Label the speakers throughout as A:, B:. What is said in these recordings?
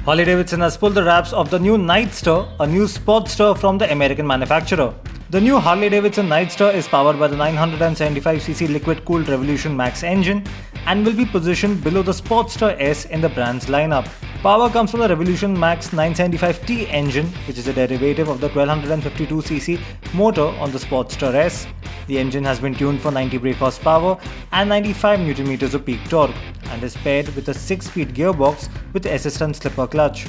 A: Harley-Davidson has pulled the wraps of the new Nightster, a new Sportster from the American manufacturer. The new Harley-Davidson Nightster is powered by the 975cc liquid-cooled Revolution Max engine and will be positioned below the Sportster S in the brand's lineup. Power comes from the Revolution Max 975T engine, which is a derivative of the 1252cc motor on the Sportster S. The engine has been tuned for 90 brake horsepower and 95 Nm of peak torque and is paired with a 6-speed gearbox with assist and slipper clutch.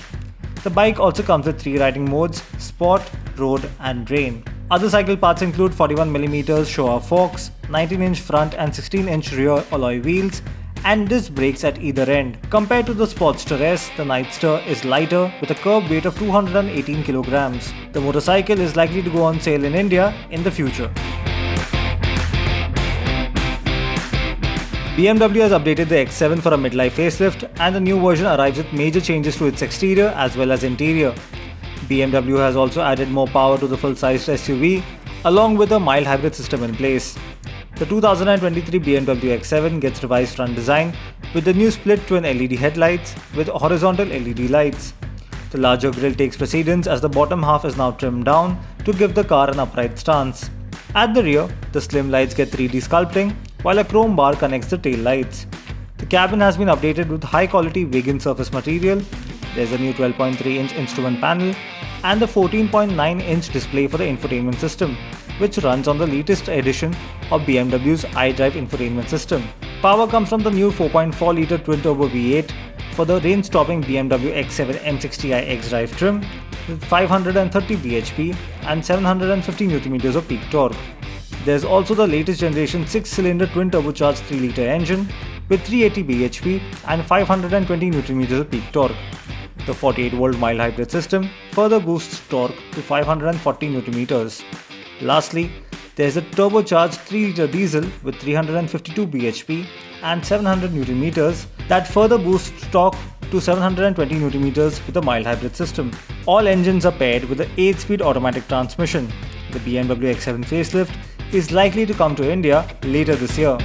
A: The bike also comes with 3 riding modes: Sport, Road and Rain. Other cycle parts include 41mm show-off forks, 19-inch front and 16-inch rear alloy wheels, and disc brakes at either end. Compared to the Sportster S, the Nightster is lighter with a curb weight of 218 kg. The motorcycle is likely to go on sale in India in the future. BMW has updated the X7 for a midlife facelift, and the new version arrives with major changes to its exterior as well as interior. BMW has also added more power to the full-sized SUV, along with a mild hybrid system in place. The 2023 BMW X7 gets revised front design with the new split twin LED headlights with horizontal LED lights. The larger grille takes precedence as the bottom half is now trimmed down to give the car an upright stance. At the rear, the slim lights get 3D sculpting, while a chrome bar connects the tail lights. The cabin has been updated with high-quality vegan surface material. There's a new 12.3-inch instrument panel and the 14.9-inch display for the infotainment system, which runs on the latest edition of BMW's iDRIVE infotainment system. Power comes from the new 4.4-litre twin-turbo V8 for the range-topping BMW X7 M60i xDrive trim with 530 bhp and 750 Nm of peak torque. There's also the latest generation 6-cylinder twin-turbocharged 3-litre engine with 380 bhp and 520 Nm of peak torque. The 48-volt mild hybrid system further boosts torque to 540 Nm. Lastly, there's a turbocharged 3-litre diesel with 352 bhp and 700 Nm that further boosts torque to 720 Nm with a mild hybrid system. All engines are paired with the 8-speed automatic transmission. The BMW X7 facelift is likely to come to India later this year.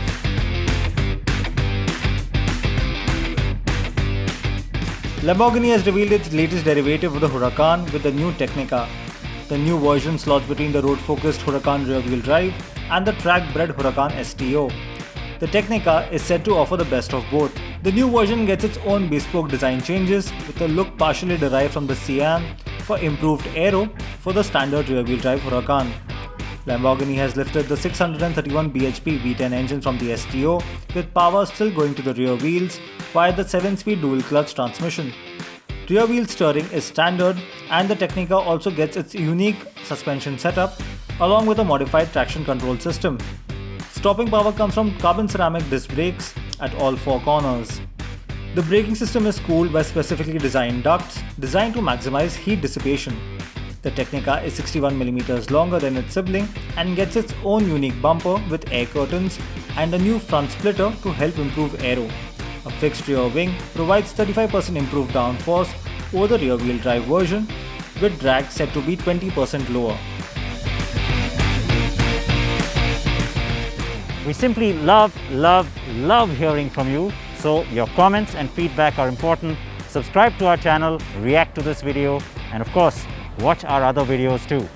A: Lamborghini has revealed its latest derivative of the Huracan with the new Tecnica. The new version slots between the road-focused Huracan rear-wheel drive and the track-bred Huracan STO. The Tecnica is said to offer the best of both. The new version gets its own bespoke design changes with a look partially derived from the Sian for improved aero for the standard rear-wheel drive Huracan. Lamborghini has lifted the 631 bhp V10 engine from the STO, with power still going to the rear wheels via the 7-speed dual-clutch transmission. Rear wheel steering is standard, and the Tecnica also gets its unique suspension setup along with a modified traction control system. Stopping power comes from carbon ceramic disc brakes at all 4 corners. The braking system is cooled by specifically designed ducts designed to maximize heat dissipation. The Tecnica is 61mm longer than its sibling and gets its own unique bumper with air curtains and a new front splitter to help improve aero. A fixed rear wing provides 35% improved downforce over the rear-wheel drive version, with drag set to be 20% lower.
B: We simply love hearing from you, so your comments and feedback are important. Subscribe to our channel, react to this video, and of course, watch our other videos too.